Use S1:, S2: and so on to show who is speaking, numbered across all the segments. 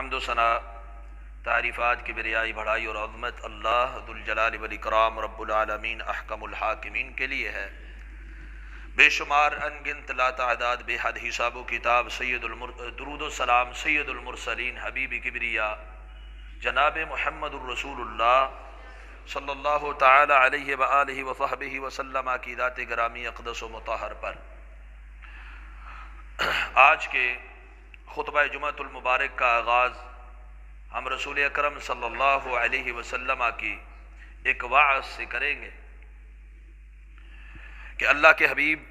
S1: حمد و ثنا تعریفات کی بریائی بڑھائی اور عظمت اللہ ذوالجلال والاکرام رب العالمین احکم الحاکمین کے لیے ہے۔ بے شمار انگنت لا تعداد بے حد حساب و کتاب درود و سلام سید المرسلین حبیب کبریا جناب محمد الرسول اللہ صلی اللہ تعالی علیہ وآلہ وصحبہ وسلم کی ذات گرامی اقدس و مطہر پر۔ آج کے خطبہ جمعۃ المبارک کا آغاز ہم رسول اکرم صلی اللہ علیہ وسلم کی ایک وعظ سے کریں گے کہ اللہ کے حبیب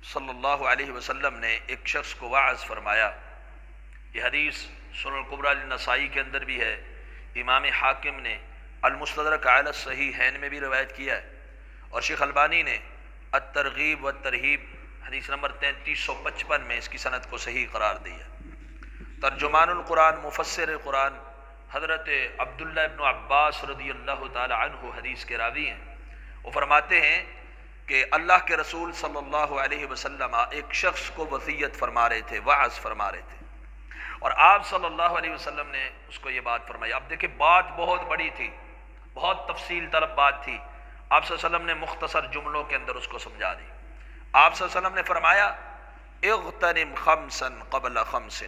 S1: صلی اللہ علیہ وسلم نے ایک شخص کو وعظ فرمایا۔ یہ حدیث سنن الکبریٰ للنسائی کے اندر بھی ہے، امام حاکم نے المستدرک علی الصحیحین میں بھی روایت کیا ہے، اور شیخ البانی نے الترغیب والترہیب حدیث نمبر 3355 میں اس کی سند کو صحیح قرار دیا۔ ترجمان القرآن مفسر قرآن حضرت عبداللہ ابن عباس رضی اللہ تعالی عنہ حدیث کے راوی ہیں۔ وہ فرماتے ہیں کہ اللہ کے رسول صلی اللہ علیہ وسلم ایک شخص کو وصیت فرما رہے تھے، وعظ فرما رہے تھے، اور آپ صلی اللہ علیہ وسلم نے اس کو یہ بات فرمائی۔ اب دیکھیں بات بہت بڑی تھی، بہت تفصیل طلب بات تھی، آپ صلی اللہ علیہ وسلم نے مختصر جملوں کے اندر اس کو سمجھا دی۔ آپ صلی اللہ علیہ وسلم نے فرمایا اغتنم خمسا قبل خمس،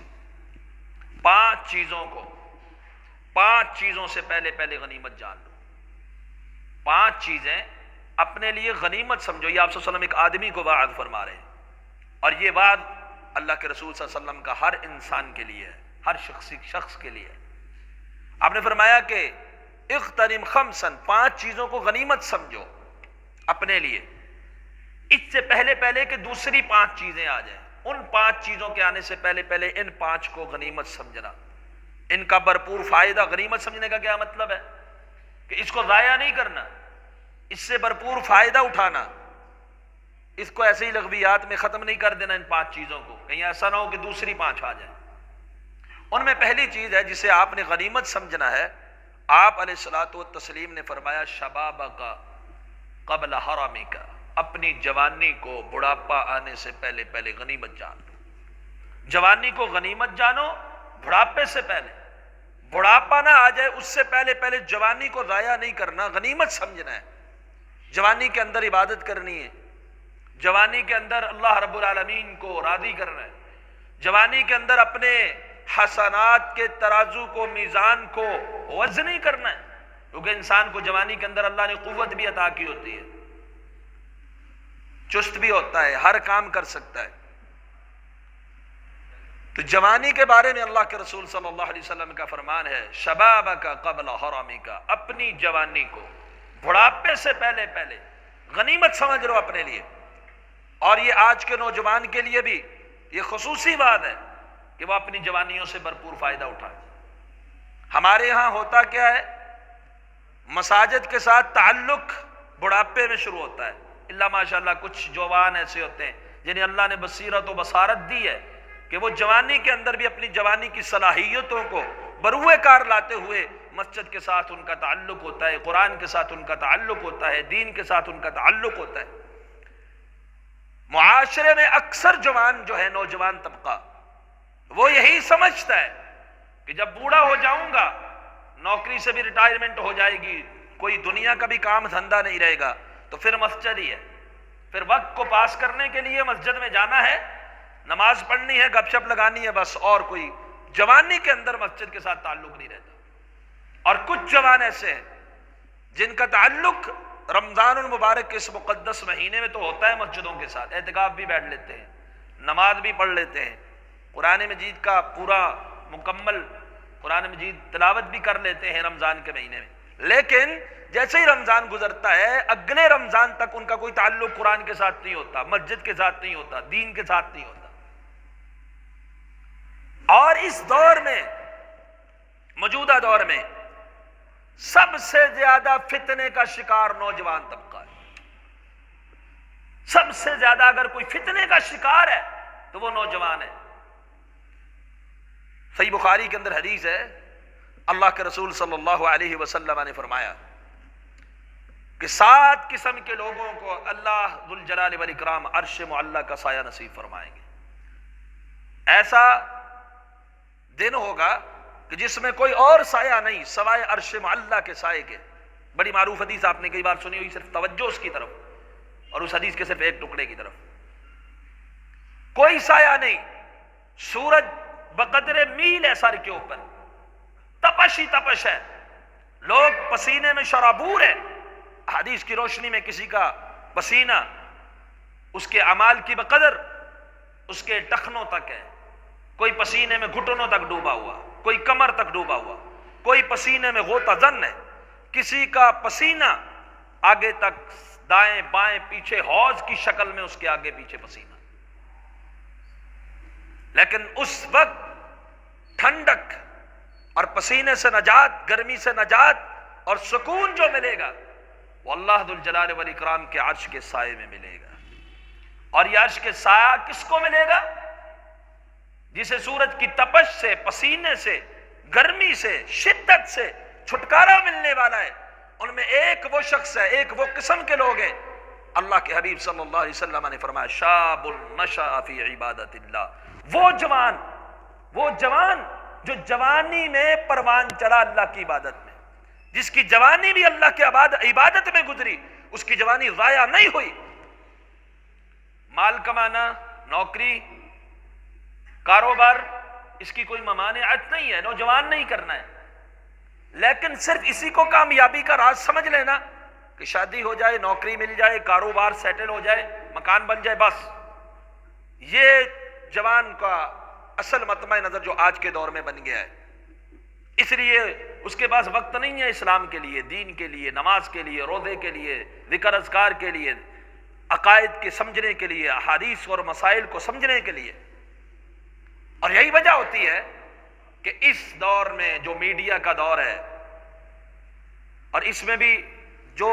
S1: پانچ چیزوں سے پہلے غنیمت جان لو۔ پانچ چیزیں اپنے لیے غنیمت سمجھو۔ یہ آپ صلی اللہ علیہ وسلم ایک آدمی کو وعظ فرما رہے ہیں، اور یہ وعظ اللہ کے رسول صلی اللہ علیہ وسلم کا ہر انسان کے لیے ہے، ہر شخص کے لیے ہے۔ آپ نے فرمایا کہ اغتنم خمسا، پانچ چیزوں کو غنیمت سمجھو اپنے لیے، اس سے پہلے کہ دوسری پانچ چیزیں آ جائیں۔ ان پانچ چیزوں کے آنے سے پہلے ان پانچ کو غنیمت سمجھنا، ان کا بھرپور فائدہ۔ غنیمت سمجھنے کا کیا مطلب ہے؟ کہ اس کو ضائع نہیں کرنا، اس سے بھرپور فائدہ اٹھانا، اس کو ایسے ہی لغویات میں ختم نہیں کر دینا۔ ان پانچ چیزوں کو کہیں ایسا نہ ہو کہ دوسری پانچ آ جائیں۔ ان میں پہلی چیز ہے جسے آپ نے غنیمت سمجھنا ہے، آپ علیہ الصلوۃ والتسلیم نے فرمایا شبابک قبل حرمک، اپنی جوانی کو بڑھاپا آنے سے پہلے غنیمت جان لو۔ جوانی کو غنیمت جانو بڑھاپے سے پہلے، بڑھاپا نہ آ جائے اس سے پہلے جوانی کو ضائع نہیں کرنا، غنیمت سمجھنا ہے۔ جوانی کے اندر عبادت کرنی ہے، جوانی کے اندر اللہ رب العالمین کو راضی کرنا ہے، جوانی کے اندر اپنے حسنات کے ترازو کو، میزان کو وزنی کرنا ہے، کیونکہ انسان کو جوانی کے اندر اللہ نے قوت بھی عطا کی ہوتی ہے، چست بھی ہوتا ہے، ہر کام کر سکتا ہے۔ تو جوانی کے بارے میں اللہ کے رسول صلی اللہ علیہ وسلم کا فرمان ہے شبابک قبل حرمک، اپنی جوانی کو بڑھاپے سے پہلے غنیمت سمجھ لو اپنے لیے۔ اور یہ آج کے نوجوان کے لیے بھی یہ خصوصی بات ہے کہ وہ اپنی جوانیوں سے بھرپور فائدہ اٹھائیں۔ ہمارے ہاں ہوتا کیا ہے، مساجد کے ساتھ تعلق بڑھاپے میں شروع ہوتا ہے، اللہ ماشاءاللہ کچھ جوان ایسے ہوتے ہیں جنہیں اللہ نے بصیرت و بصارت دی ہے کہ وہ جوانی کے اندر بھی اپنی جوانی کی صلاحیتوں کو بروئے کار لاتے ہوئے مسجد کے ساتھ ان کا تعلق ہوتا ہے، قرآن کے ساتھ ان کا تعلق ہوتا ہے، دین کے ساتھ ان کا تعلق ہوتا ہے۔ معاشرے میں اکثر جوان جو ہے، نوجوان طبقہ، وہ یہی سمجھتا ہے کہ جب بوڑھا ہو جاؤں گا، نوکری سے بھی ریٹائرمنٹ ہو جائے گی، کوئی دنیا کا بھی کام دھندا نہیں رہے گا، تو پھر مسجد ہی ہے، پھر وقت کو پاس کرنے کے لیے مسجد میں جانا ہے، نماز پڑھنی ہے، گپ شپ لگانی ہے بس، اور کوئی جوانی کے اندر مسجد کے ساتھ تعلق نہیں رہتا۔ اور کچھ جوان ایسے ہیں جن کا تعلق رمضان المبارک کے اس مقدس مہینے میں تو ہوتا ہے مسجدوں کے ساتھ، اعتکاف بھی بیٹھ لیتے ہیں، نماز بھی پڑھ لیتے ہیں، قرآن مجید کا پورا مکمل قرآن مجید تلاوت بھی کر لیتے ہیں رمضان کے مہینے میں، لیکن جیسے ہی رمضان گزرتا ہے اگلے رمضان تک ان کا کوئی تعلق قرآن کے ساتھ نہیں ہوتا، مسجد کے ساتھ نہیں ہوتا، دین کے ساتھ نہیں ہوتا۔ اور اس دور میں، موجودہ دور میں سب سے زیادہ فتنے کا شکار نوجوان طبقہ ہے۔ سب سے زیادہ اگر کوئی فتنے کا شکار ہے تو وہ نوجوان ہے۔ صحیح بخاری کے اندر حدیث ہے، اللہ کے رسول صلی اللہ علیہ وسلم نے فرمایا کہ 7 قسم کے لوگوں کو اللہ ذوالجلال والاکرام عرش معلی کا سایہ نصیب فرمائیں گے۔ ایسا دن ہوگا کہ جس میں کوئی اور سایہ نہیں سوائے عرش معلی کے سائے کے. بڑی معروف حدیث آپ نے کئی بار سنی ہوئی, صرف توجہ اس کی طرف اور اس حدیث کے صرف ایک ٹکڑے کی طرف. کوئی سایہ نہیں, سورج بقدر میل ہے سر کے اوپر, تپش ہی تپش ہے, لوگ پسینے میں شرابور ہے. حدیث کی روشنی میں کسی کا پسینہ اس کے اعمال کی بقدر اس کے ٹخنوں تک ہے, کوئی پسینے میں گھٹنوں تک ڈوبا ہوا, کوئی کمر تک ڈوبا ہوا, کوئی پسینے میں غوطہ زن ہے, کسی کا پسینہ آگے تک دائیں بائیں پیچھے حوض کی شکل میں اس کے آگے پیچھے پسینہ. لیکن اس وقت ٹھنڈک اور پسینے سے نجات, گرمی سے نجات اور سکون جو ملے گا وہ اللہ ذو الجلال والاکرام کے عرش کے سائے میں ملے گا. اور یہ عرش کے سایہ کس کو ملے گا؟ جسے سورج کی تپش سے, پسینے سے, گرمی سے, شدت سے چھٹکارا ملنے والا ہے. ان میں ایک وہ شخص ہے, ایک وہ قسم کے لوگ ہیں. اللہ کے حبیب صلی اللہ علیہ وسلم نے فرمایا شاب نشأ فی عبادت اللہ, وہ جوان جو جوانی میں پروان چڑھا اللہ کی عبادت میں, جس کی جوانی بھی اللہ کی عبادت میں گزری, اس کی جوانی ضائع نہیں ہوئی. مال کمانا, نوکری, کاروبار, اس کی کوئی ممانعت نہیں ہے, نوجوان نہیں کرنا ہے. لیکن صرف اسی کو کامیابی کا راز سمجھ لینا کہ شادی ہو جائے, نوکری مل جائے, کاروبار سیٹل ہو جائے, مکان بن جائے, بس یہ جوان کا اصل مطمع نظر جو آج کے دور میں بن گیا ہے. اس لیے اس کے پاس وقت نہیں ہے اسلام کے لیے, دین کے لیے, نماز کے لیے, روزے کے لیے, ذکر اذکار کے لیے, عقائد کے سمجھنے کے لیے, احادیث اور مسائل کو سمجھنے کے لیے. اور یہی وجہ ہوتی ہے کہ اس دور میں جو میڈیا کا دور ہے, اور اس میں بھی جو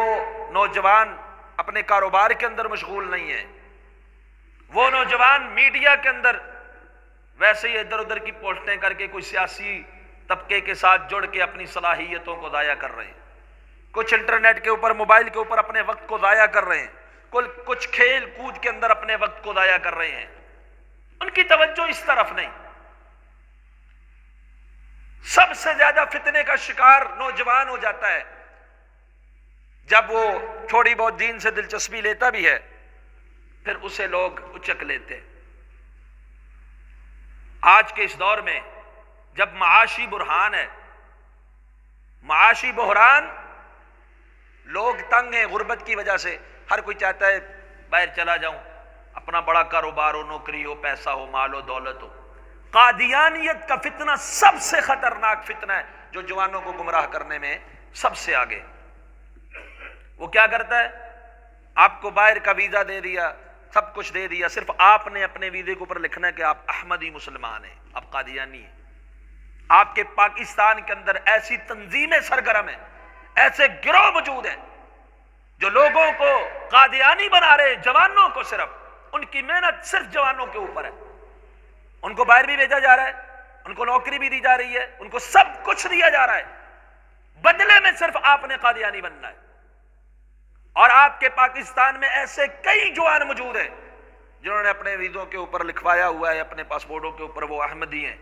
S1: نوجوان اپنے کاروبار کے اندر مشغول نہیں ہیں, وہ نوجوان میڈیا کے اندر ویسے ہی ادھر ادھر کی پوسٹیں کر کے کوئی سیاسی طبقے کے ساتھ جڑ کے اپنی صلاحیتوں کو ضائع کر رہے ہیں, کچھ انٹرنیٹ کے اوپر, موبائل کے اوپر اپنے وقت کو ضائع کر رہے ہیں, کچھ کھیل کود کے اندر اپنے وقت کو ضائع کر رہے ہیں. ان کی توجہ اس طرف نہیں. سب سے زیادہ فتنے کا شکار نوجوان ہو جاتا ہے جب وہ تھوڑی بہت دین سے دلچسپی لیتا بھی ہے, پھر اسے لوگ اچک لیتے. آج کے اس دور میں جب معاشی برہان ہے, معاشی بحران, لوگ تنگ ہیں غربت کی وجہ سے, ہر کوئی چاہتا ہے باہر چلا جاؤں, اپنا بڑا کاروبار ہو, نوکری ہو, پیسہ ہو, مال ہو, دولت ہو. قادیانیت کا فتنہ سب سے خطرناک فتنہ ہے جو جوانوں کو گمراہ کرنے میں سب سے آگے. وہ کیا کرتا ہے, آپ کو باہر کا ویزا دے دیا, سب کچھ دے دیا, صرف آپ نے اپنے ویزے کے اوپر لکھنا ہے کہ آپ احمدی مسلمان ہیں, آپ قادیانی ہیں. آپ کے پاکستان کے اندر ایسی تنظیمیں سرگرم ہیں, ایسے گروہ موجود ہیں جو لوگوں کو قادیانی بنا رہے, جوانوں کو, صرف ان کی محنت صرف جوانوں کے اوپر ہے. ان کو باہر بھی بھیجا جا رہا ہے, ان کو نوکری بھی دی جا رہی ہے, ان کو سب کچھ دیا جا رہا ہے, بدلے میں صرف آپ نے قادیانی بننا ہے. اور آپ کے پاکستان میں ایسے کئی جوان موجود ہیں جنہوں نے اپنے ویزوں کے اوپر لکھوایا ہوا ہے, اپنے پاسپورٹوں کے اوپر وہ احمدی ہیں,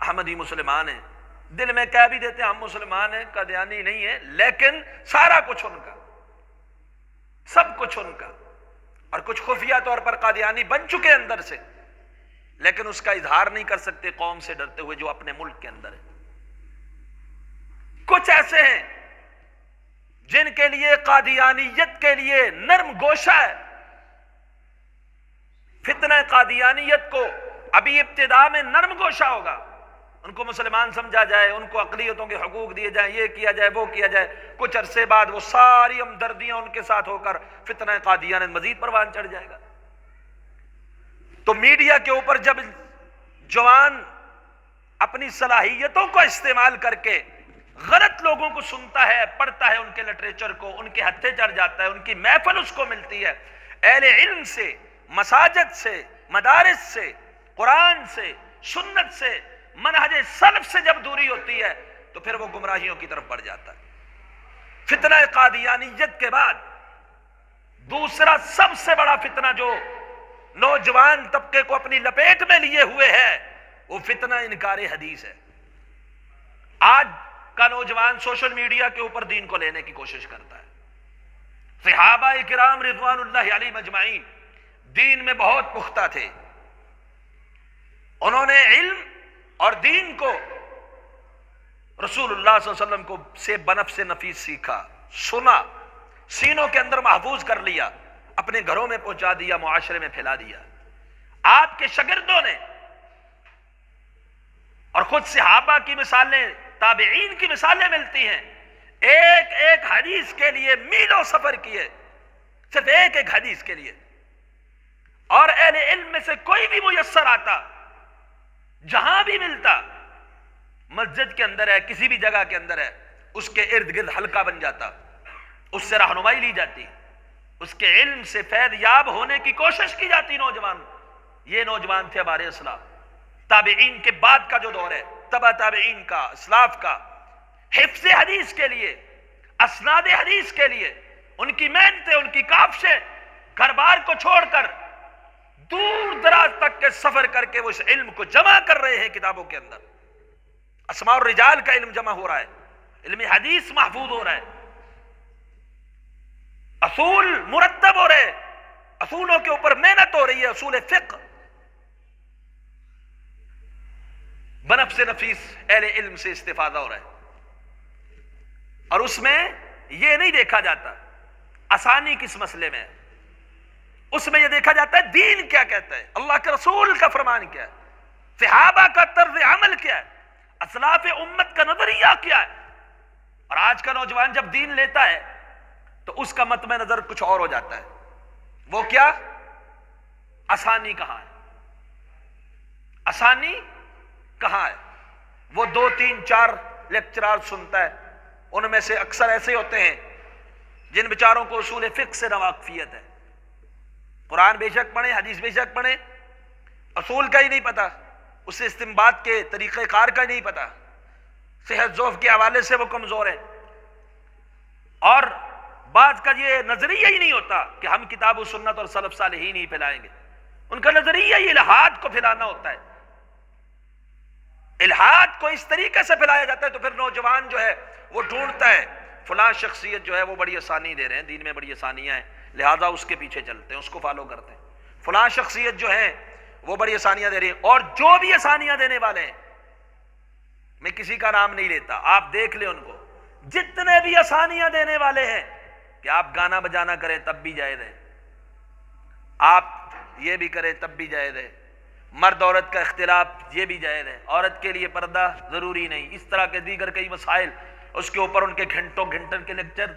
S1: احمدی مسلمان ہیں. دل میں کہہ بھی دیتے ہیں ہم مسلمان ہیں, قادیانی نہیں ہیں, لیکن سارا کچھ ان کا, سب کچھ ان کا. اور کچھ خفیہ طور پر قادیانی بن چکے اندر سے, لیکن اس کا اظہار نہیں کر سکتے قوم سے ڈرتے ہوئے جو اپنے ملک کے اندر ہے. کچھ ایسے ہیں جن کے لیے قادیانیت کے لیے نرم گوشہ ہے. فتنہ قادیانیت کو ابھی ابتدا میں نرم گوشہ ہوگا, ان کو مسلمان سمجھا جائے, ان کو اقلیتوں کے حقوق دیے جائیں, یہ کیا جائے, وہ کیا جائے. کچھ عرصے بعد وہ ساری ہمدردیاں ان کے ساتھ ہو کر فتنہ قادیانیت مزید پروان چڑھ جائے گا. تو میڈیا کے اوپر جب جوان اپنی صلاحیتوں کو استعمال کر کے غلط لوگوں کو سنتا ہے, پڑھتا ہے, ان کے لٹریچر کو, ان کے ہتھے چڑھ جاتا ہے, ان کی محفل اس کو ملتی ہے, اہل علم سے, مساجد سے, مدارس سے, قرآن سے, سنت سے, منہج سلف سے جب دوری ہوتی ہے تو پھر وہ گمراہیوں کی طرف بڑھ جاتا ہے. فتنہ قادیانیت کے بعد دوسرا سب سے بڑا فتنہ جو نوجوان طبقے کو اپنی لپیٹ میں لیے ہوئے ہے وہ فتنہ انکار حدیث ہے. آج کا نوجوان سوشل میڈیا کے اوپر دین کو لینے کی کوشش کرتا ہے. صحابہ کرام رضوان اللہ علیہم اجمعین دین میں بہت پختہ تھے. انہوں نے علم اور دین کو رسول اللہ صلی اللہ علیہ وسلم کو سے بنفس نفیس سیکھا، سنا، سینوں کے اندر محفوظ کر لیا، اپنے گھروں میں پہنچا دیا، معاشرے میں پھیلا دیا. آپ کے شاگردوں نے اور خود صحابہ کی مثالیں، تابعین کی مثالیں ملتی ہیں، ایک ایک حدیث کے لیے میلوں سفر کیے، صرف ایک ایک حدیث کے لیے. اور اہل علم میں سے کوئی بھی میسر آتا، جہاں بھی ملتا، مسجد کے اندر ہے، کسی بھی جگہ کے اندر ہے، اس کے ارد گرد حلقہ بن جاتا، اس سے رہنمائی لی جاتی، اس کے علم سے فیض یاب ہونے کی کوشش کی جاتی. نوجوان، یہ نوجوان تھے ہمارے اسلاف. تابعین کے بعد کا جو دور ہے، تبع تابعین کا، اسلاف کا، حفظ حدیث کے لیے، اسناد حدیث کے لیے ان کی محنتیں، ان کی کاوشیں، گھر بار کو چھوڑ کر دور دراز تک کے سفر کر کے وہ اس علم کو جمع کر رہے ہیں کتابوں کے اندر. اسماء الرجال کا علم جمع ہو رہا ہے، علم حدیث محفوظ ہو رہا ہے، اصول مرتب ہو رہے، اصولوں کے اوپر محنت ہو رہی ہے، اصول فقہ بنفس نفیس اہل علم سے استفادہ ہو رہا ہے. اور اس میں یہ نہیں دیکھا جاتا آسانی کس مسئلے میں، اس میں یہ دیکھا جاتا ہے دین کیا کہتا ہے، اللہ کے رسول کا فرمان کیا ہے، صحابہ کا طرز عمل کیا ہے، اسلاف امت کا نظریہ کیا ہے. اور آج کا نوجوان جب دین لیتا ہے تو اس کا مطمع نظر کچھ اور ہو جاتا ہے. وہ کیا؟ آسانی کہاں ہے، آسانی کہاں ہے. وہ 2 3 4 لیکچرار سنتا ہے، ان میں سے اکثر ایسے ہوتے ہیں جن بیچاروں کو اصول فقہ سے ناواقفیت ہے. قرآن بے شک پڑھیں، حدیث بے شک پڑھیں، اصول کا ہی نہیں پتا، اس سے استنباط کے طریقہ کار کا ہی نہیں پتا، صحت ضعف کے حوالے سے وہ کمزور ہیں. اور بعض کا یہ نظریہ ہی نہیں ہوتا کہ ہم کتاب و سنت اور سلف صالحین ہی پھیلائیں گے. ان کا نظریہ ہی الہاد کو پھیلانا ہوتا ہے. الہاد کو اس طریقے سے پھیلایا جاتا ہے تو پھر نوجوان جو ہے وہ ڈھونڈتا ہے فلاں شخصیت جو ہے وہ بڑی آسانی دے رہے ہیں، دین میں بڑی آسانیاں ہیں، لہذا اس کے پیچھے چلتے ہیں، اس کو فالو کرتے ہیں. فلاں شخصیت جو ہے وہ بڑی آسانیاں دے رہی ہیں. اور جو بھی آسانیاں دینے والے ہیں، میں کسی کا نام نہیں لیتا، آپ دیکھ لیں ان کو، جتنے بھی آسانیاں دینے والے ہیں کہ آپ گانا بجانا کریں تب بھی جائز ہے، آپ یہ بھی کریں تب بھی جائز ہے، مرد عورت کا اختلاف یہ بھی جائز ہے، عورت کے لیے پردہ ضروری نہیں، اس طرح کے دیگر کئی مسائل، اس کے اوپر ان کے گھنٹوں گھنٹوں کے لیکچر.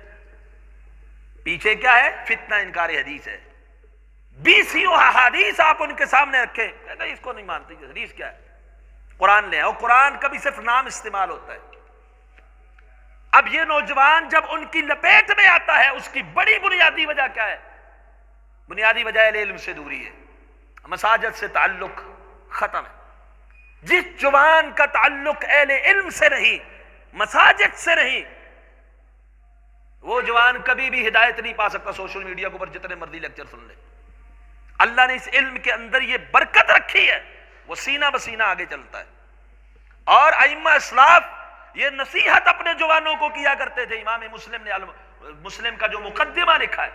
S1: پیچھے کیا ہے؟ فتنہ انکار حدیث ہے. 20 احادیث آپ ان کے سامنے رکھیں، کہتے ہیں اس کو نہیں مانتے، حدیث کیا ہے؟ قرآن لیں. اور قرآن کا بھی صرف نام استعمال ہوتا ہے. اب یہ نوجوان جب ان کی لپیٹ میں آتا ہے، اس کی بڑی بنیادی وجہ کیا ہے؟ بنیادی وجہ علم سے دوری ہے، مساجد سے تعلق ختم ہے. جس جوان کا تعلق اہل علم سے نہیں، مساجد سے نہیں، وہ جوان کبھی بھی ہدایت نہیں پا سکتا. سوشل میڈیا کے اوپر جتنے مرضی لیکچر سن لے، اللہ نے اس علم کے اندر یہ برکت رکھی ہے، وہ سینہ بسینہ آگے چلتا ہے. اور ائمہ اسلاف یہ نصیحت اپنے جوانوں کو کیا کرتے تھے. امام مسلم نے مسلم کا جو مقدمہ لکھا ہے،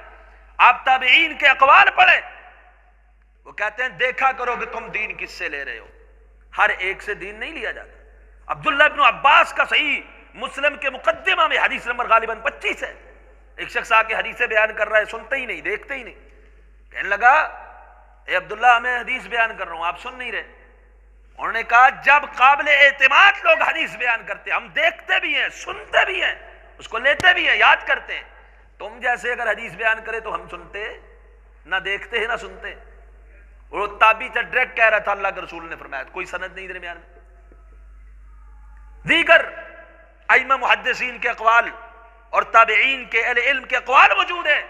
S1: آپ تابعین کے اقوال پڑھیں، وہ کہتے ہیں دیکھا کرو کہ تم دین کس سے لے رہے ہو، ہر ایک سے دین نہیں لیا جاتا. عبداللہ ابن عباس کا صحیح مسلم کے مقدمہ میں حدیث نمبر غالباً 25 ہے. ایک شخص آ کے حدیثیں بیان کر رہا ہے، سنتے ہی نہیں، دیکھتے ہی نہیں. کہنے لگا اے عبداللہ میں حدیث بیان کر رہا ہوں، آپ سن نہیں رہے. انہوں نے کہا جب قابل اعتماد لوگ حدیث بیان کرتے ہم دیکھتے بھی ہیں، سنتے بھی ہیں، اس کو لیتے بھی ہیں، یاد کرتے ہیں. تم جیسے اگر حدیث بیان کرے تو ہم سنتے نہ، دیکھتے ہیں نہ سنتے. وہ تابعی ڈائریکٹ کہہ رہا تھا، اللہ کے رسول نے فرمایا، کوئی سند نہیں درمیان میں. دیگر ائمہ محدثین کے اقوال اور تابعین کے اہل علم کے اقوال موجود ہیں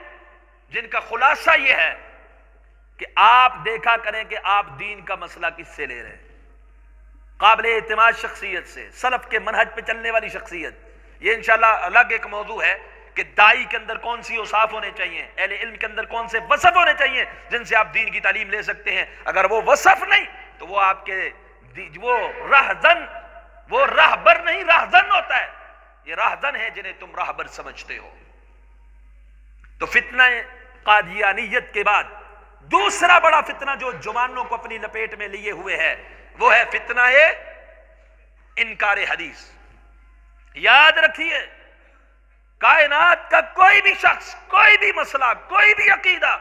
S1: جن کا خلاصہ یہ ہے کہ آپ دیکھا کریں کہ آپ دین کا مسئلہ کس سے لے رہے ہیں. قابل اعتماد شخصیت سے، سلف کے منہج پہ چلنے والی شخصیت. یہ انشاءاللہ الگ ایک موضوع ہے کہ دائی کے اندر کون سی اوصاف ہونے چاہیے، اہل علم کے اندر کون سے وصف ہونے چاہیے جن سے آپ دین کی تعلیم لے سکتے ہیں. اگر وہ وصف نہیں تو وہ آپ کے وہ رہزن وہ راہبر نہیں راہزن ہوتا ہے. یہ راہزن ہے جنہیں تم راہبر سمجھتے ہو. تو فتنہ قادیانیت کے بعد دوسرا بڑا فتنہ جو جوانوں کو اپنی لپیٹ میں لیے ہوئے ہے وہ ہے فتنہ انکار حدیث. یاد رکھیے کائنات کا کوئی بھی شخص، کوئی بھی مسئلہ، کوئی بھی عقیدہ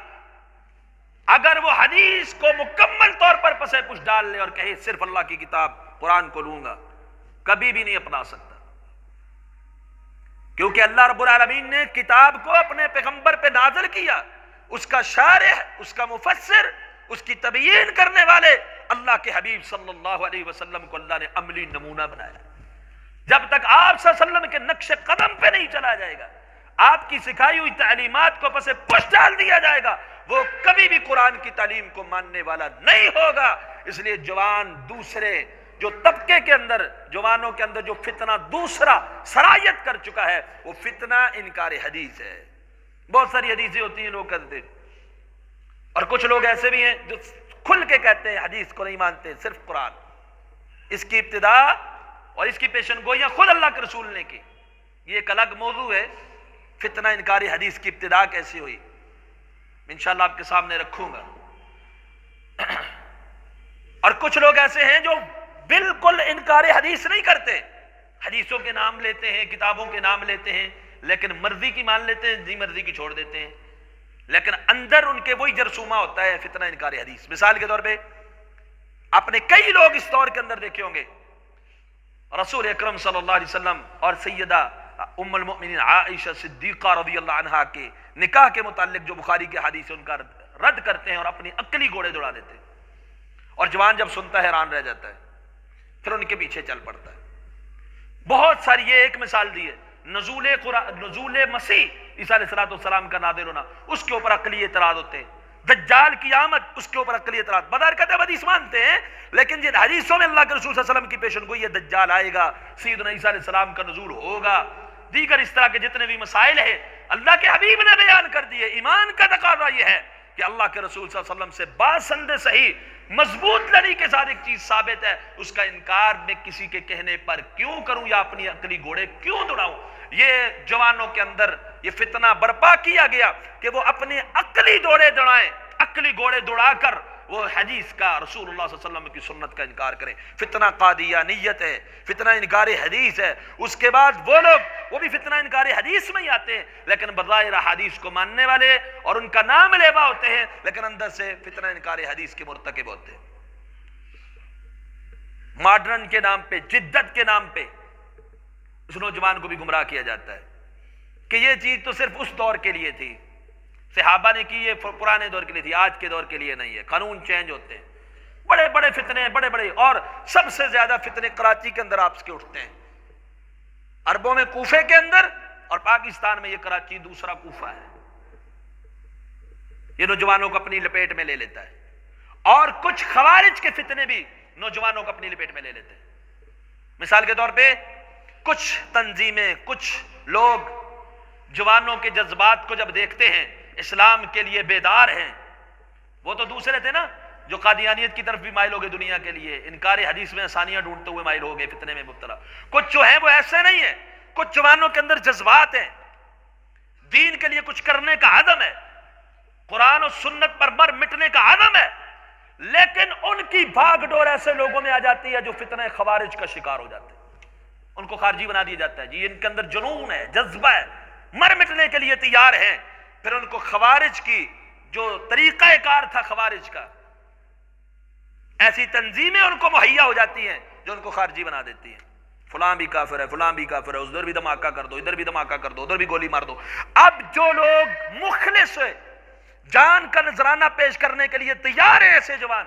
S1: اگر وہ حدیث کو مکمل طور پر پسے پش ڈال لے اور کہے صرف اللہ کی کتاب قرآن کو لوں گا، کبھی بھی نہیں اپنا سکتا. کیونکہ اللہ رب العالمین نے کتاب کو اپنے پیغمبر پہ نازل کیا، اس کا شارح، اس کا مفسر، اس کی تبیین کرنے والے اللہ کے حبیب صلی اللہ علیہ وسلم کو اللہ نے عملی نمونہ بنایا. جب تک آپ صلی اللہ علیہ وسلم کے نقش قدم پہ نہیں چلا جائے گا، آپ کی سکھائی ہوئی تعلیمات کو پس پش ڈال دیا جائے گا، وہ کبھی بھی قرآن کی تعلیم کو ماننے والا نہیں ہوگا. اس لیے جوان دوسرے جو طبقے کے اندر، جوانوں کے اندر جو فتنہ دوسرا سرایت کر چکا ہے وہ فتنہ انکار حدیث ہے. بہت ساری حدیثیں ہوتی ہیں لوگ کہتے ہیں، اور کچھ لوگ ایسے بھی ہیں جو کھل کے کہتے ہیں حدیث کو نہیں مانتے، صرف قرآن. اس کی ابتدا اور اس کی پیشن گوئیاں خود اللہ کے رسول نے کی. یہ ایک الگ موضوع ہے، فتنہ انکار حدیث کی ابتدا کیسی ہوئی، انشاءاللہ آپ کے سامنے رکھوں گا. اور کچھ لوگ ایسے ہیں جو بالکل انکار حدیث نہیں کرتے، حدیثوں کے نام لیتے ہیں، کتابوں کے نام لیتے ہیں، لیکن مرضی کی مان لیتے ہیں، جی مرضی کی چھوڑ دیتے ہیں، لیکن اندر ان کے وہی جرثومہ ہوتا ہے فتنہ انکار حدیث. مثال کے طور پہ آپ نے کئی لوگ اس دور کے اندر دیکھے ہوں گے، رسول اکرم صلی اللہ علیہ وسلم اور سیدہ ام المؤمنین عائشہ صدیقہ رضی اللہ عنہا کے نکاح کے متعلق جو بخاری کے حدیث ان کا رد کرتے ہیں اور اپنی عقلی گھوڑے دوڑا دیتے ہیں، اور جوان جب سنتا ہے حیران رہ جاتا ہے، پھر ان کے پیچھے چل پڑتا ہے. بہت ساری، یہ ایک مثال دی ہے، نزول مسیح عیسیٰ علیہ السلام کا نازل ہونا، اس کے اوپر عقلی اعتراض ہوتے ہیں. دجال کی آمد، اس کے اوپر عقلی اعتراض. بدر کہتے ہیں حدیث مانتے ہیں، لیکن جن حدیثوں میں اللہ کے رسول صلی اللہ علیہ وسلم کی پیشن گوئی ہے دجال آئے گا، سیدنا عیسیٰ علیہ السلام کا نزول ہوگا، دیگر اس طرح کے جتنے بھی مسائل ہیں اللہ کے حبیب نے بیان کر دیے. ایمان کا تقاضا یہ ہے کہ اللہ کے رسول صلی اللہ علیہ وسلم سے باسند صحیح مضبوط لڑی کے ساتھ ایک چیز ثابت ہے، اس کا انکار میں کسی کے کہنے پر کیوں کروں یا اپنی عقلی گھوڑے کیوں دوڑاؤں. یہ جوانوں کے اندر یہ فتنہ برپا کیا گیا کہ وہ اپنے عقلی گھوڑے دوڑائیں، عقلی گھوڑے دوڑا کر وہ حدیث کا، رسول اللہ صلی اللہ علیہ وسلم کی سنت کا انکار کریں. فتنہ قادیانیت ہے، فتنہ انکار حدیث ہے. اس کے بعد وہ لوگ وہ بھی فتنہ انکار حدیث میں ہی آتے ہیں، لیکن بظاہر حدیث کو ماننے والے اور ان کا نام لیوا ہوتے ہیں، لیکن اندر سے فتنہ انکار حدیث کے مرتکب ہوتے ہیں. ماڈرن کے نام پہ، جدت کے نام پہ اس نوجوان کو بھی گمراہ کیا جاتا ہے کہ یہ چیز تو صرف اس دور کے لیے تھی، صحابہ نے کی، یہ پرانے دور کے لیے تھی، آج کے دور کے لیے نہیں ہے. قانون چینج ہوتے ہیں، بڑے بڑے فتنے، بڑے بڑے، اور سب سے زیادہ فتنے کراچی کے اندر آپ کے اٹھتے ہیں، عربوں میں کوفے کے اندر، اور پاکستان میں یہ کراچی دوسرا کوفہ ہے. یہ نوجوانوں کو اپنی لپیٹ میں لے لیتا ہے، اور کچھ خوارج کے فتنے بھی نوجوانوں کو اپنی لپیٹ میں لے لیتے ہیں. مثال کے طور پہ کچھ تنظیمیں، کچھ لوگ جوانوں کے جذبات کو جب دیکھتے ہیں، اسلام کے لیے بیدار ہیں، وہ تو دوسرے تھے نا جو قادیانیت کی طرف بھی مائل ہو گئے، دنیا کے لیے انکار حدیث میں آسانیاں ڈھونڈتے ہوئے مائل ہو گئے، فتنے میں مبتلا. کچھ جو ہیں وہ ایسے نہیں ہیں، کچھ جوانوں کے اندر جذبات ہیں، دین کے لیے کچھ کرنے کا عزم ہے، قرآن و سنت پر مر مٹنے کا عزم ہے، لیکن ان کی بھاگ ڈور ایسے لوگوں میں آ جاتی ہے جو فتنہ خوارج کا شکار ہو جاتے ہیں. ان کو خارجی بنا دیا جاتا ہے، جی ان کے اندر جنون ہے، جذبہ ہے، مر مٹنے کے لیے تیار ہیں. پھر ان کو خوارج کی جو طریقہ کار تھا خوارج کا، ایسی تنظیمیں ان کو مہیا ہو جاتی ہیں جو ان کو خارجی بنا دیتی ہیں. فلاں بھی کافر ہے، فلاں بھی کافر ہے، ادھر بھی دھماکہ کر دو، ادھر بھی دھماکہ کر دو، ادھر بھی گولی مار دو. اب جو لوگ مخلص ہے، جان کا نذرانہ پیش کرنے کے لیے تیار ہے، ایسے جوان،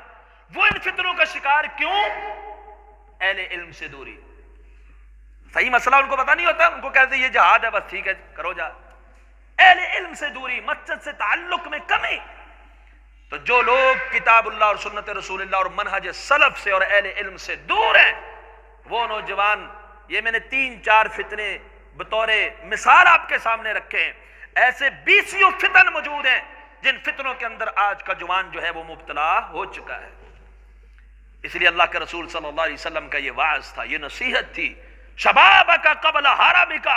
S1: وہ ان فتنوں کا شکار کیوں؟ اہل علم سے دوری. صحیح مسئلہ ان کو پتا نہیں ہوتا، ان کو کہتے ہیں یہ جہاد ہے، بس ٹھیک ہے کرو جا. اہل علم سے دوری، مسجد سے تعلق میں کمی. تو جو لوگ کتاب اللہ اور سنت رسول اللہ اور منہج سلف سے اور اہل علم سے دور ہیں، وہ نوجوان، یہ میں نے 3-4 فتنے بطور مثال آپ کے سامنے رکھے ہیں. ایسے 20 فتن موجود ہیں جن فتنوں کے اندر آج کا جوان جو ہے وہ مبتلا ہو چکا ہے. اس لیے اللہ کے رسول صلی اللہ علیہ وسلم کا یہ وعظ تھا، یہ نصیحت تھی، شبابک قبل حرمک،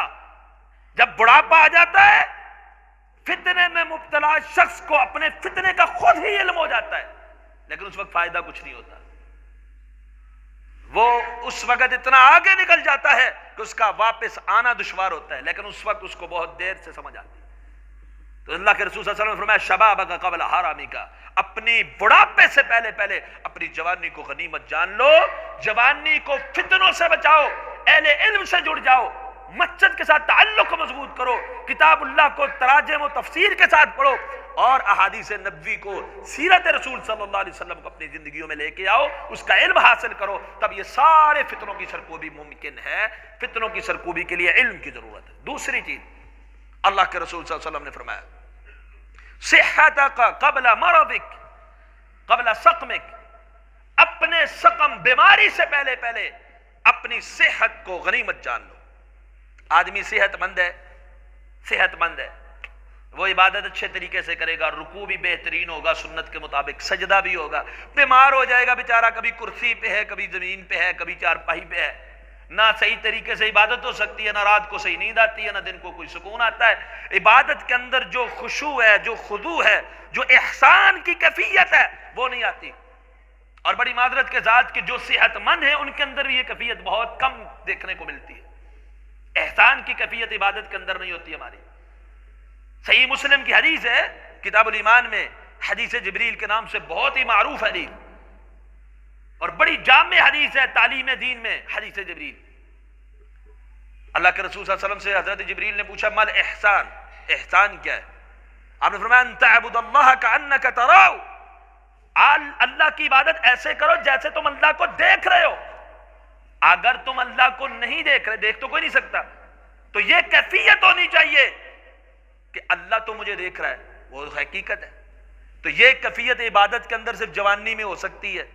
S1: جب بڑھاپا آ جاتا ہے فتنے میں مبتلا شخص کو اپنے فتنے کا خود ہی علم ہو جاتا ہے، لیکن اس وقت فائدہ کچھ نہیں ہوتا، وہ اس وقت اتنا آگے نکل جاتا ہے کہ اس کا واپس آنا دشوار ہوتا ہے، لیکن اس وقت اس کو بہت دیر سے سمجھ آتی ہے۔ تو اللہ کے رسول صلی اللہ علیہ وسلم نے فرمایا شبابک قبل حرمک، اپنی بڑھاپے سے پہلے پہلے اپنی جوانی کو غنیمت جان لو، جوانی کو فتنوں سے بچاؤ، اہل علم سے جڑ جاؤ، مسجد کے ساتھ تعلق کو مضبوط کرو، کتاب اللہ کو تراجم و تفسیر کے ساتھ پڑھو، اور احادیث نبوی کو، سیرت رسول صلی اللہ علیہ وسلم کو اپنی زندگیوں میں لے کے آؤ، اس کا علم حاصل کرو، تب یہ سارے فتنوں کی سرکوبی ممکن ہے۔ فتنوں کی سرکوبی کے لیے علم کی ضرورت ہے۔ دوسری چیز اللہ کے رسول صلی اللہ علیہ وسلم نے فرمایا صحتک قبل مرضک قبل سقمک، اپنے سقم بیماری سے پہلے پہلے اپنی صحت کو غنیمت جان لو۔ آدمی صحت مند ہے، وہ عبادت اچھے طریقے سے کرے گا، رکوع بھی بہترین ہوگا سنت کے مطابق، سجدہ بھی ہوگا، بیمار ہو جائے گا بیچارہ، کبھی کرسی پہ ہے، کبھی زمین پہ ہے، کبھی چارپائی پہ ہے، نہ صحیح طریقے سے عبادت ہو سکتی ہے، نہ رات کو صحیح نیند آتی ہے، نہ دن کو کوئی سکون آتا ہے۔ عبادت کے اندر جو خشوع ہے، جو خضوع ہے، جو احسان کی کیفیت ہے، وہ نہیں آتی۔ اور بڑی معذرت کے ذات کہ جو صحت مند ہیں ان کے اندر بھی یہ کیفیت بہت کم دیکھنے کو ملتی ہے۔ احسان کی کیفیت عبادت کے اندر نہیں ہوتی ہماری۔ صحیح مسلم کی حدیث ہے کتاب الایمان میں، حدیث جبریل کے نام سے بہت ہی معروف حدیث اور بڑی جامع حدیث ہے تعلیم دین میں، حدیث جبریل۔ اللہ کے رسول صلی اللہ علیہ وسلم سے حضرت جبریل نے پوچھا مل احسان، احسان کیا ہے؟ آپ نے فرمایا ان تعبد اللہ کأنک تراہ، اللہ کی عبادت ایسے کرو جیسے تم اللہ کو دیکھ رہے ہو۔ اگر تم اللہ کو نہیں دیکھ رہے، دیکھ تو کوئی نہیں سکتا، تو یہ کیفیت ہونی چاہیے کہ اللہ تو مجھے دیکھ رہا ہے، وہ حقیقت ہے۔ تو یہ کیفیت عبادت کے اندر صرف جوانی میں ہو سکتی ہے،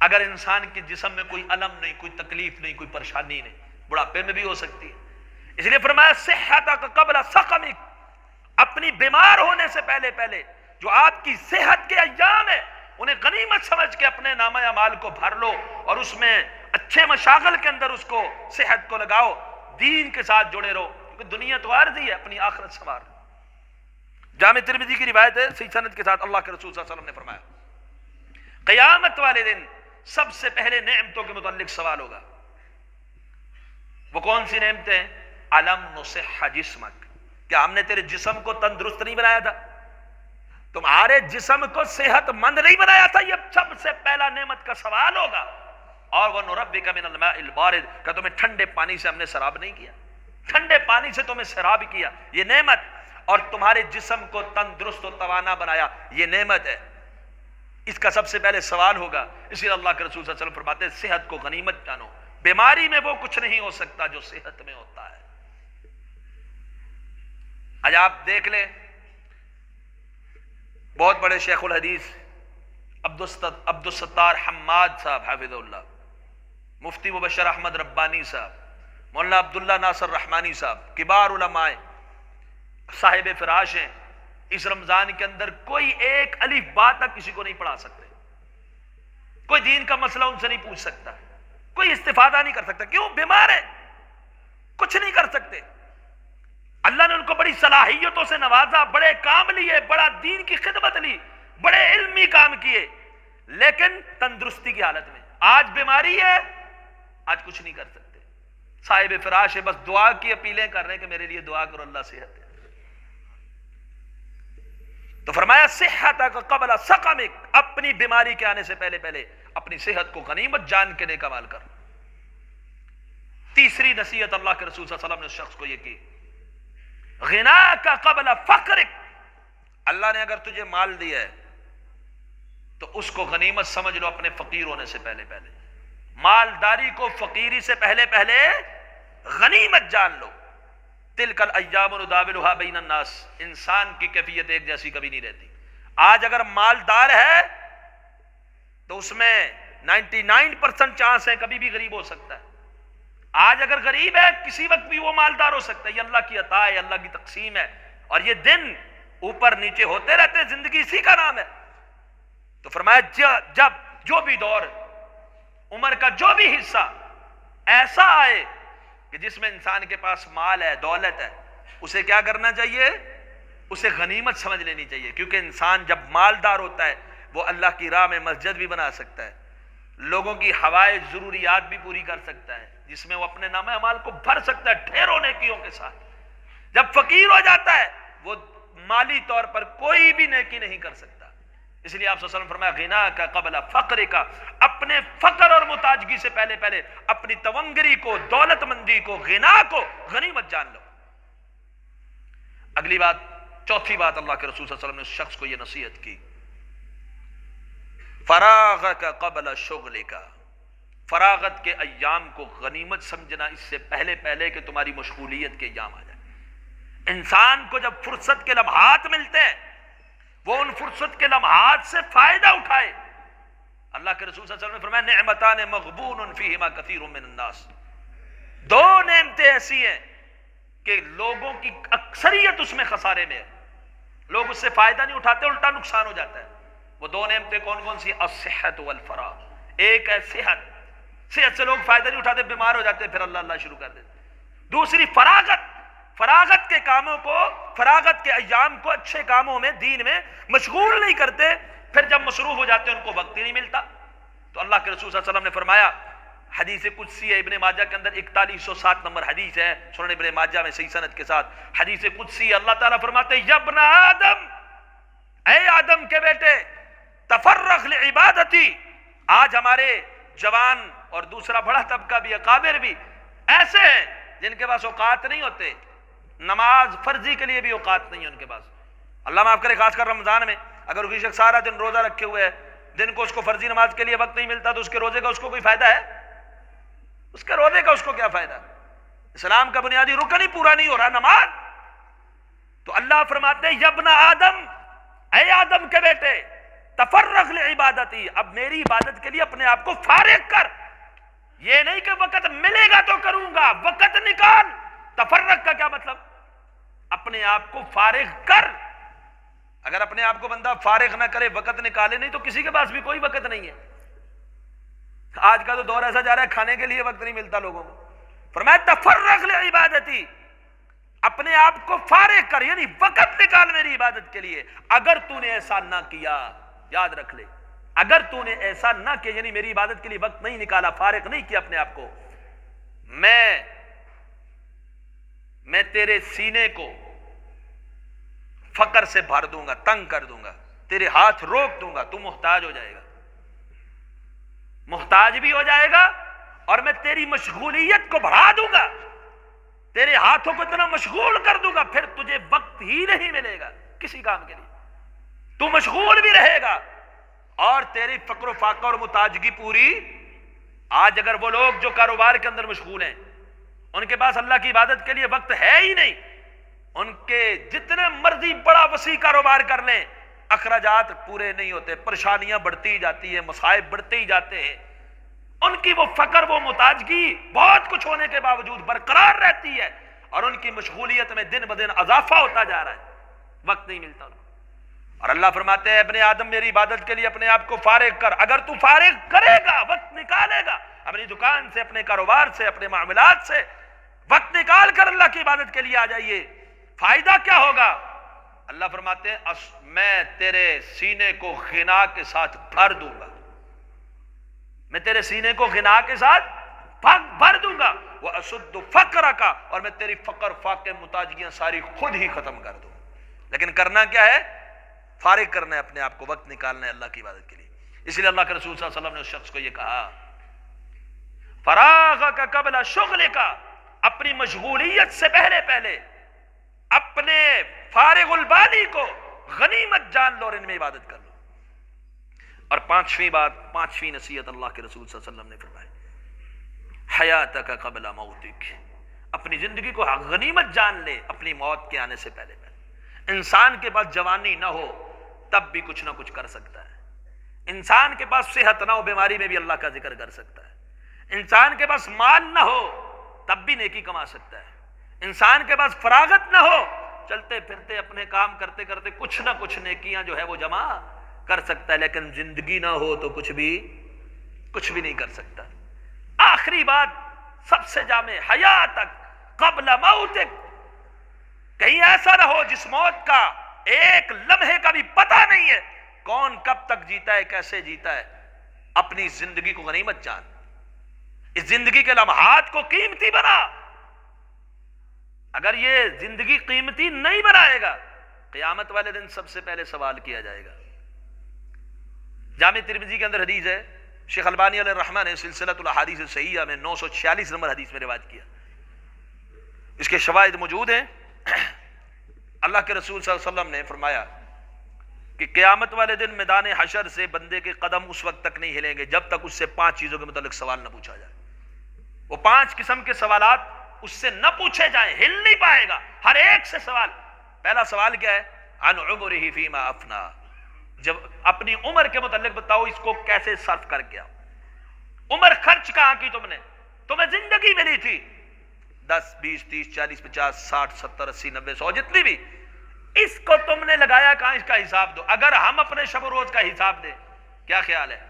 S1: اگر انسان کے جسم میں کوئی الم نہیں، کوئی تکلیف نہیں، کوئی پریشانی نہیں، بڑھاپے میں بھی ہو سکتی ہے۔ اس لیے فرمایا صحتک قبل سقمک، اپنی بیمار ہونے سے پہلے پہلے جو آپ کی صحت کے ایام ہیں انہیں غنیمت سمجھ کے اپنے نامہ اعمال کو بھر لو، اور اس میں اچھے مشاغل کے اندر اس کو صحت کو لگاؤ، دین کے ساتھ جڑے رہو، کیونکہ دنیا تو عارضی ہے، اپنی آخرت سنوار۔ جامع ترمذی کی روایت ہے صحیح سند کے ساتھ، اللہ کے رسول صلی اللہ علیہ وسلم نے فرمایا قیامت والے دن سب سے پہلے نعمتوں کے متعلق سوال ہوگا۔ وہ کون سی نعمتیں؟ الم نصح جسمک، کیا ہم نے تیرے جسم کو تندرست نہیں بنایا تھا؟ تمہارے جسم کو صحت مند نہیں بنایا تھا؟ یہ سب سے پہلا نعمت کا سوال ہوگا۔ اور وہ نربک من الماء البارد، کہ تمہیں ٹھنڈے پانی سے ہم نے سراب نہیں کیا، ٹھنڈے پانی سے تمہیں سراب کیا، یہ نعمت۔ اور تمہارے جسم کو تندرست و توانا بنایا، یہ نعمت ہے۔ اس کا سب سے پہلے سوال ہوگا۔ اسی لیے اللہ کے رسول صلی اللہ علیہ وسلم فرماتے ہیں صحت کو غنیمت جانو، بیماری میں وہ کچھ نہیں ہو سکتا جو صحت میں ہوتا ہے۔ آج آپ دیکھ لیں، بہت بڑے شیخ الحدیث عبد الستار حماد صاحب حافظ اللہ، مفتی مبشر احمد ربانی صاحب، مولانا عبداللہ ناصر رحمانی صاحب، کبار علماء صاحب فراش ہیں، اس رمضان کے اندر کوئی ایک الف با تک کسی کو نہیں پڑھا سکتے، کوئی دین کا مسئلہ ان سے نہیں پوچھ سکتا، کوئی استفادہ نہیں کر سکتا۔ کیوں؟ بیمار ہے، کچھ نہیں کر سکتے۔ اللہ نے ان کو بڑی صلاحیتوں سے نوازا، بڑے کام لیے، بڑا دین کی خدمت لی، بڑے علمی کام کیے، لیکن تندرستی کی حالت میں۔ آج بیماری ہے، آج کچھ نہیں کر سکتے، صاحب فراش ہے، بس دعا کی اپیلیں کر رہے ہیں کہ میرے لیے دعا کرو، اللہ صحت ہے۔ تو فرمایا صحتک قبل سقمک، اپنی بیماری کے آنے سے پہلے پہلے اپنی صحت کو غنیمت جان کے نیک اعمال کر۔ تیسری نصیحت اللہ کے رسول صلی اللہ علیہ وسلم نے اس شخص کو یہ کی غناک قبل فقرک، اللہ نے اگر تجھے مال دیا ہے تو اس کو غنیمت سمجھ لو اپنے فقیر ہونے سے پہلے پہلے، مالداری کو فقیری سے پہلے پہلے غنیمت جان لو۔ تلک الایام نداولها بین الناس، انسان کی کیفیت ایک جیسی کبھی نہیں رہتی۔ آج اگر مالدار ہے تو اس میں 99% چانس ہے کبھی بھی غریب ہو سکتا ہے۔ آج اگر غریب ہے کسی وقت بھی وہ مالدار ہو سکتا ہے، یہ اللہ کی عطا ہے، اللہ کی تقسیم ہے، اور یہ دن اوپر نیچے ہوتے رہتے ہیں، زندگی اسی کا نام ہے۔ تو فرمایا جب جو بھی دور، عمر کا جو بھی حصہ ایسا آئے کہ جس میں انسان کے پاس مال ہے، دولت ہے، اسے کیا کرنا چاہیے؟ اسے غنیمت سمجھ لینی چاہیے، کیونکہ انسان جب مالدار ہوتا ہے وہ اللہ کی راہ میں مسجد بھی بنا سکتا ہے، لوگوں کی حوائج ضروریات بھی پوری کر سکتا ہے، جس میں وہ اپنے نامہ اعمال کو بھر سکتا ہے ڈھیروں نیکیوں کے ساتھ۔ جب فقیر ہو جاتا ہے وہ مالی طور پر کوئی بھی نیکی نہیں کر سکتا۔ اس لیے آپ صلی اللہ علیہ وسلم فرمایا غنا کا قبل فقر کا، اپنے فقر اور محتاجگی سے پہلے پہلے اپنی تونگری کو، دولت مندی کو، غنا کو غنیمت جان لو۔ اگلی بات، چوتھی بات، اللہ کے رسول صلی اللہ علیہ وسلم نے اس شخص کو یہ نصیحت کی، فراغت قبل شغل کا، فراغت کے ایام کو غنیمت سمجھنا اس سے پہلے پہلے کہ تمہاری مشغولیت کے ایام آ جائیں۔ انسان کو جب فرصت کے لمحات ملتے ہیں وہ ان فرصت کے لمحات سے فائدہ اٹھائے۔ اللہ کے رسول صلی اللہ علیہ وسلم نے فرمایا نعمتان مغبون فیہما کثیر من الناس، دو نعمتیں ایسی ہیں کہ لوگوں کی اکثریت اس میں خسارے میں ہے، لوگ اس سے فائدہ نہیں اٹھاتے، الٹا نقصان ہو جاتا ہے۔ وہ دو نعمتیں کون کون سی؟ الصحت والفراغ۔ ایک ہے صحت، صحت سے لوگ فائدہ نہیں اٹھاتے، بیمار ہو جاتے، پھر اللہ اللہ شروع کر دیتے۔ دوسری فراغت، فراغت کے کاموں کو، فراغت کے ایام کو اچھے کاموں میں، دین میں مشغول نہیں کرتے، پھر جب مصروف ہو جاتے ہیں ان کو وقت ہی نہیں ملتا۔ تو اللہ کے رسول صلی اللہ علیہ وسلم نے فرمایا، حدیث قدسی ہے، ابن ماجہ کے اندر 4107 نمبر حدیث ہے، سنن ابن ماجہ میں صحیح سند کے ساتھ حدیث قدسی، اللہ تعالیٰ فرماتے ہیں یا ابن آدم، اے آدم کے بیٹے، تفرغ لعبادتی، آج ہمارے جوان اور دوسرا بڑا طبقہ بھی، اکابر بھی ایسے ہیں جن کے پاس اوقات نہیں ہوتے، نماز فرضی کے لیے بھی اوقات نہیں ہے ان کے پاس۔ اللہ معاف کرے، خاص کر رمضان میں اگر کوئی شخص سارا دن روزہ رکھے ہوئے ہے، دن کو اس کو فرضی نماز کے لیے وقت نہیں ملتا، تو اس کے روزے کا اس کو کوئی فائدہ ہے؟ اس کے روزے کا اس کو کیا فائدہ؟ اسلام کا بنیادی رکن ہی پورا نہیں ہو رہا، نماز۔ تو اللہ فرماتے ہیں یا ابن آدم، اے آدم کے بیٹے، تفرغ لعبادتی، اب میری عبادت کے لیے اپنے آپ کو فارغ کر۔ یہ نہیں کہ وقت ملے گا تو کروں گا، وقت نکال۔ تفرغ کا کیا مطلب؟ اپنے آپ کو فارغ کر۔ اگر اپنے آپ کو بندہ فارغ نہ کرے، وقت نکالے نہیں، تو کسی کے پاس بھی کوئی وقت نہیں ہے۔ آج کا تو دور ایسا جا رہا ہے کھانے کے لیے وقت نہیں ملتا لوگوں کو۔ فرمایا تفرغ لعبادتی، اپنے آپ کو فارغ کر، یعنی وقت نکال میری عبادت کے لیے۔ اگر تو نے ایسا نہ کیا، یاد رکھ لے، اگر تو نے ایسا نہ کیا، یعنی میری عبادت کے لیے وقت نہیں نکالا، فارغ نہیں کیا اپنے آپ کو، میں تیرے سینے کو فقر سے بھر دوں گا، تنگ کر دوں گا، تیرے ہاتھ روک دوں گا، تو محتاج ہو جائے گا، محتاج بھی ہو جائے گا، اور میں تیری مشغولیت کو بڑھا دوں گا، تیرے ہاتھوں کو اتنا مشغول کر دوں گا، پھر تجھے وقت ہی نہیں ملے گا کسی کام کے لیے، تو مشغول بھی رہے گا، اور تیری فقر و فاقہ اور محتاجگی پوری۔ آج اگر وہ لوگ جو کاروبار کے اندر مشغول ہیں، ان کے پاس اللہ کی عبادت کے لیے وقت ہے ہی نہیں، ان کے جتنے مرضی بڑا وسیع کاروبار کر لیں، اخراجات پورے نہیں ہوتے، پریشانیاں بڑھتی ہی جاتی ہیں، مصائب بڑھتے ہی جاتے ہیں، ان کی وہ فقر، وہ محتاجگی بہت کچھ ہونے کے باوجود برقرار رہتی ہے، اور ان کی مشغولیت میں دن بدن اضافہ ہوتا جا رہا ہے، وقت نہیں ملتا ان کو۔ اور اللہ فرماتے ہیں ابن آدم میری عبادت کے لیے اپنے آپ کو فارغ کر۔ اگر تو فارغ کرے گا، وقت نکالے گا، اپنی دکان سے، اپنے کاروبار سے، اپنے معاملات سے وقت نکال کر اللہ کی عبادت کے لیے آ جائیے، فائدہ کیا ہوگا؟ اللہ فرماتے ہیں میں تیرے سینے کو غنا کے ساتھ بھر دوں گا، میں تیرے سینے کو غنا کے ساتھ بھر دوں گا، وَأَسُدُّ فَقْرَكَ، اور میں تیری فقر، فاقے، محتاجگیاں ساری خود ہی ختم کر دوں۔ لیکن کرنا کیا ہے؟ فارغ کرنا ہے اپنے آپ کو، وقت نکالنا ہے اللہ کی عبادت کے لیے۔ اس لیے اللہ کے رسول صلی اللہ علیہ وسلم نے اس شخص کو یہ کہا فراغک قبل شغلک، اپنی مشغولیت سے پہلے پہلے اپنے فارغ البالی کو غنیمت جان لو اور ان میں عبادت کر لو۔ اور پانچویں بات، پانچویں نصیحت اللہ کے رسول صلی اللہ علیہ وسلم نے فرمائی حیاتک قبل موتک، اپنی زندگی کو غنیمت جان لے اپنی موت کے آنے سے پہلے پہلے۔ انسان کے پاس جوانی نہ ہو تب بھی کچھ نہ کچھ کر سکتا ہے، انسان کے پاس صحت نہ ہو بیماری میں بھی اللہ کا ذکر کر سکتا ہے، انسان کے پاس مال نہ ہو تب بھی نیکی کما سکتا ہے، انسان کے پاس فراغت نہ ہو چلتے پھرتے اپنے کام کرتے کرتے کچھ نہ کچھ نیکیاں جو ہے وہ جمع کر سکتا ہے، لیکن زندگی نہ ہو تو کچھ بھی کچھ بھی نہیں کر سکتا۔ آخری بات سب سے جامع، حیاتک قبل موتک، کہیں ایسا نہ ہو جس موت کا ایک لمحے کا بھی پتہ نہیں ہے، کون کب تک جیتا ہے، کیسے جیتا ہے، اپنی زندگی کو غنیمت جان، اس زندگی کے لمحات کو قیمتی بنا۔ اگر یہ زندگی قیمتی نہیں بنائے گا، قیامت والے دن سب سے پہلے سوال کیا جائے گا۔ جامع ترمذی کے اندر حدیث ہے، شیخ البانی علیہ الرحمہ نے سلسلۃ الاحادیث الصحیحہ میں 946 نمبر حدیث میں روایت کیا، اس کے شواہد موجود ہیں۔ اللہ کے رسول صلی اللہ علیہ وسلم نے فرمایا کہ قیامت والے دن میدان حشر سے بندے کے قدم اس وقت تک نہیں ہلیں گے جب تک اس سے 5 چیزوں کے متعلق سوال نہ پوچھا جائے۔ وہ 5 قسم کے سوالات اس سے نہ پوچھے جائیں، ہل نہیں پائے گا ہر ایک سے سوال۔ پہلا سوال کیا ہے؟ عن عمرہ فیما افنا، جب اپنی عمر کے متعلق بتاؤ اس کو کیسے صرف کر گیا، عمر خرچ کہاں کی تم نے، تمہیں زندگی ملی تھی 10 20 30 40 50 60 70 80 90 100 جتنی بھی، اس کو تم نے لگایا کہاں، اس کا حساب دو۔ اگر ہم اپنے شب و روز کا حساب دیں، کیا خیال ہے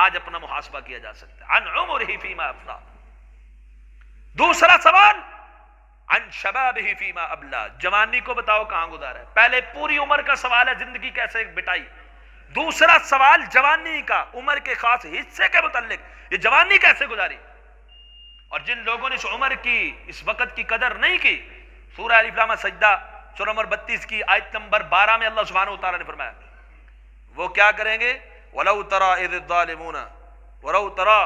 S1: آج اپنا محاسبہ کیا جا سکتا ہے؟ عن عمرہ فیما افنا۔ دوسرا سوال عن شبابہ فیما ابلا، جوانی کو بتاؤ کہاں گزارا ہے۔ پہلے پوری عمر کا سوال ہے زندگی کیسے بٹائی، دوسرا سوال جوانی کا، عمر کے خاص حصے کے متعلق، یہ جوانی کیسے گزاری۔ اور جن لوگوں نے اس عمر کی، اس وقت کی قدر نہیں کی، سورہ الف لام سجدہ سورہ نمبر 32 کی آیت نمبر 12 میں اللہ سبحانہ وتعالی نے فرمایا وہ کیا کریں گے، وَلَوْ تَرَا إِذِ الظَّالِمُونَ وَلَوْ تَرَا،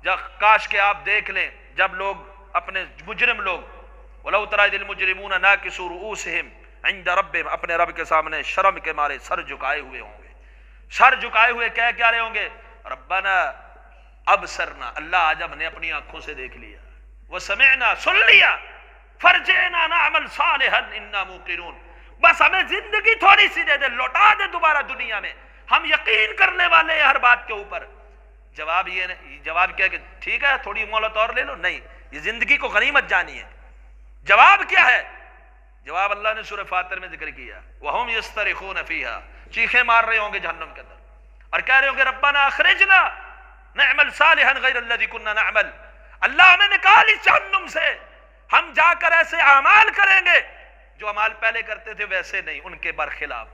S1: جب کاش کہ آپ دیکھ لیں جب لوگ اپنے مجرم لوگ، وَلَوْ تَرَا إِذِ الْمُجْرِمُونَ نَاكِسُو رُؤُوسِهِمْ عِنْدَ رَبِّهِمْ، اپنے رب کے سامنے شرم کے مارے سر جھکائے ہوئے ہوں گے۔ سر جھکائے ہوئے کہہ کیا رہے ہوں گے، ربنا ابصرنا، اللہ آج ہم نے اپنی آنکھوں سے دیکھ لیا، وسمعنا، سن لیا، فرجعنا نعمل صالحا انا موقنون، بس ہمیں زندگی تھوڑی سی دے دے، لوٹا دے دوبارہ دنیا میں، ہم یقین کرنے والے ہیں ہر بات کے اوپر۔ جواب یہ نہیں، جواب کیا کہ ٹھیک ہے تھوڑی مہلت اور لے لو، نہیں، یہ زندگی کو غنیمت جانی ہے۔ جواب کیا ہے؟ جواب اللہ نے سورہ فاتر میں ذکر کیا، وَهُمْ يَسْتَرِخُونَ فِيهَا، چیخیں مار رہے ہوں گے جہنم کے اندر اور کہہ رہے ہوں گے ربنا اخرجنا نعمل صالحا غیر الذی كنا نعمل، اللہ ہمیں نکال اس جہنم سے، ہم جا کر ایسے اعمال کریں گے جو اعمال پہلے کرتے تھے ویسے نہیں، ان کے برخلاف۔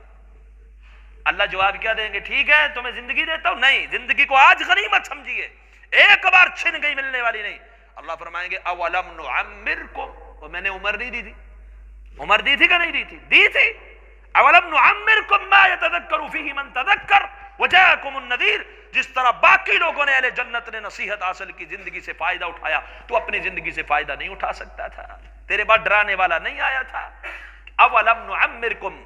S1: اللہ جواب کیا دیں گے، ٹھیک ہے تمہیں زندگی دیتا ہوں، نہیں، زندگی کو آج غنیمت سمجھیے، ایک بار چھن گئی ملنے والی نہیں۔ اللہ فرمائیں گے اولم نعمرکم، وہ میں نے عمر نہیں دی تھی، عمر دی تھی کہ نہیں دی تھی؟ دی تھی۔ اولم نعمرکم ما یتذکر فیہ من تذکر وجاءکم النذیر، جس طرح باقی لوگوں نے اہل جنت نے نصیحت حاصل کی، زندگی سے فائدہ اٹھایا، تو اپنی زندگی سے فائدہ نہیں اٹھا سکتا تھا، تیرے بعد ڈرانے والا نہیں آیا تھا۔ اولم نعمرکم،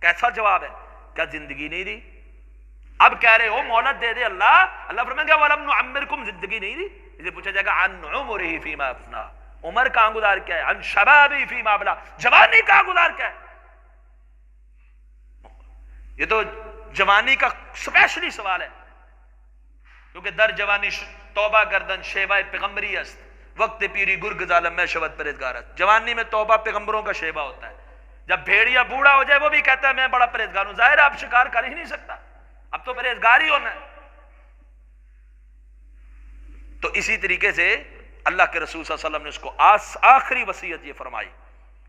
S1: کیسا جواب ہے، کیا زندگی نہیں دی؟ اب کہہ رہے ہو مہلت دے دے اللہ، اللہ فرمائیں گے اولم نعمرکم، زندگی نہیں دی؟ اسے پوچھا جائے گا عن عمرہ فیما افنا، عمر کہاں گزار کیا ہے، عن شبابی فیما ابلا، جوانی کہاں گزار کیا ہے۔ یہ تو جوانی کا سپیشلی سوال ہے، کیونکہ در جوانی توبہ گردن شیبہ پیغمبری است، وقت پیری گرگ ظالم میں شبت پرہیزگار است۔ جوانی میں توبہ پیغمبروں کا شیبہ ہوتا ہے، جب بھیڑیا بوڑھا ہو جائے وہ بھی کہتا ہے میں بڑا پرہیزگار ہوں، ظاہر ہے اب شکار کر ہی نہیں سکتا، اب تو پرہیزگار ہی ہونا ہے۔ تو اسی طریقے سے اللہ کے رسول صلی اللہ علیہ وسلم نے اس کو آخری وصیت یہ فرمائی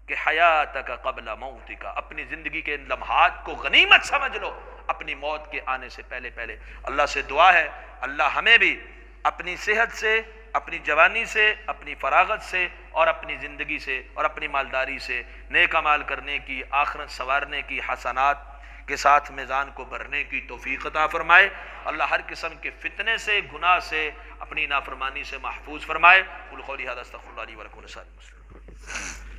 S1: کہ حیاتک قبل موتک، اپنی زندگی کے ان لمحات کو غنیمت سمجھ لو اپنی موت کے آنے سے پہلے پہلے۔ اللہ سے دعا ہے اللہ ہمیں بھی اپنی صحت سے، اپنی جوانی سے، اپنی فراغت سے اور اپنی زندگی سے اور اپنی مالداری سے نیک اعمال کرنے کی، آخرت سنوارنے کی، حسنات کے ساتھ میزان کو بھرنے کی توفیق عطا فرمائے۔ اللہ ہر قسم کے فتنے سے، گناہ سے، اپنی نافرمانی سے محفوظ فرمائے۔ قل قولی ھذا استغفر اللہ لی ولکم ولسائر المسلمین۔